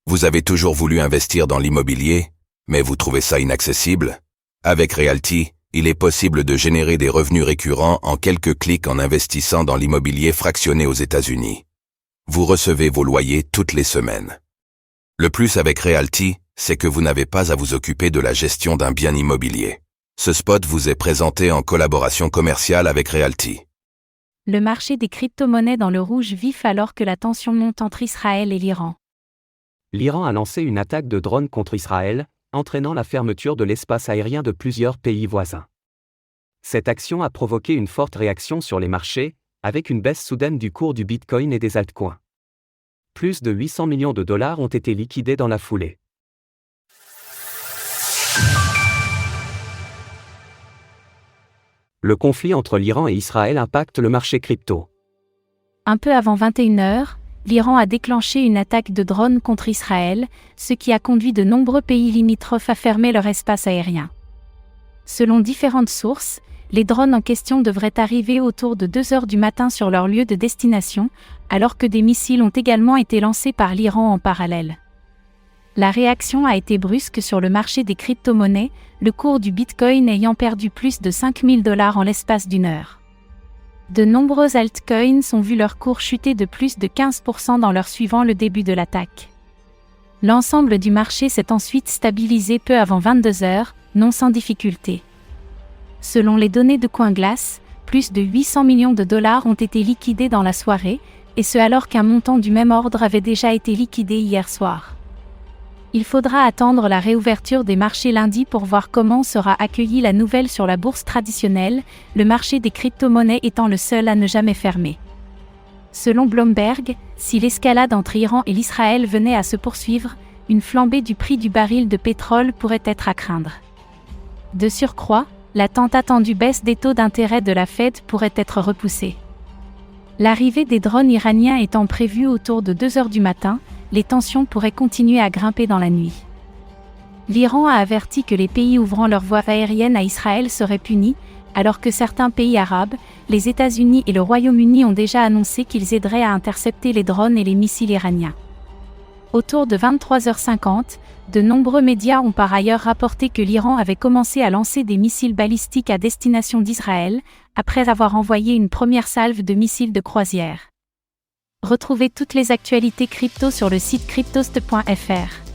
Vous avez toujours voulu investir dans l'immobilier, mais vous trouvez ça inaccessible? Avec Realty, il est possible de générer des revenus récurrents en quelques clics en investissant dans l'immobilier fractionné aux États-Unis. Vous recevez vos loyers toutes les semaines. Le plus avec Realty, c'est que vous n'avez pas à vous occuper de la gestion d'un bien immobilier. Ce spot vous est présenté en collaboration commerciale avec Realty. Le marché des crypto-monnaies dans le rouge vif alors que la tension monte entre Israël et l'Iran. L'Iran a lancé une attaque de drones contre Israël, entraînant la fermeture de l'espace aérien de plusieurs pays voisins. Cette action a provoqué une forte réaction sur les marchés, avec une baisse soudaine du cours du Bitcoin et des altcoins. Plus de 800 millions de dollars ont été liquidés dans la foulée. Le conflit entre l'Iran et Israël impacte le marché crypto. Un peu avant 21h, l'Iran a déclenché une attaque de drones contre Israël, ce qui a conduit de nombreux pays limitrophes à fermer leur espace aérien. Selon différentes sources, les drones en question devraient arriver autour de 2h du matin sur leur lieu de destination, alors que des missiles ont également été lancés par l'Iran en parallèle. La réaction a été brusque sur le marché des crypto-monnaies, le cours du Bitcoin ayant perdu plus de 5000 $ en l'espace d'une heure. De nombreux altcoins ont vu leur cours chuter de plus de 15% dans l'heure suivant le début de l'attaque. L'ensemble du marché s'est ensuite stabilisé peu avant 22h, non sans difficulté. Selon les données de CoinGlass, plus de 800 millions de dollars ont été liquidés dans la soirée, et ce alors qu'un montant du même ordre avait déjà été liquidé hier soir. Il faudra attendre la réouverture des marchés lundi pour voir comment sera accueillie la nouvelle sur la bourse traditionnelle, le marché des crypto-monnaies étant le seul à ne jamais fermer. Selon Bloomberg, si l'escalade entre Iran et l'Israël venait à se poursuivre, une flambée du prix du baril de pétrole pourrait être à craindre. De surcroît, la tant attendue baisse des taux d'intérêt de la Fed pourrait être repoussée. L'arrivée des drones iraniens étant prévue autour de 2h du matin, les tensions pourraient continuer à grimper dans la nuit. L'Iran a averti que les pays ouvrant leur voie aérienne à Israël seraient punis, alors que certains pays arabes, les États-Unis et le Royaume-Uni ont déjà annoncé qu'ils aideraient à intercepter les drones et les missiles iraniens. Autour de 23h50, de nombreux médias ont par ailleurs rapporté que l'Iran avait commencé à lancer des missiles balistiques à destination d'Israël, après avoir envoyé une première salve de missiles de croisière. Retrouvez toutes les actualités crypto sur le site cryptost.fr.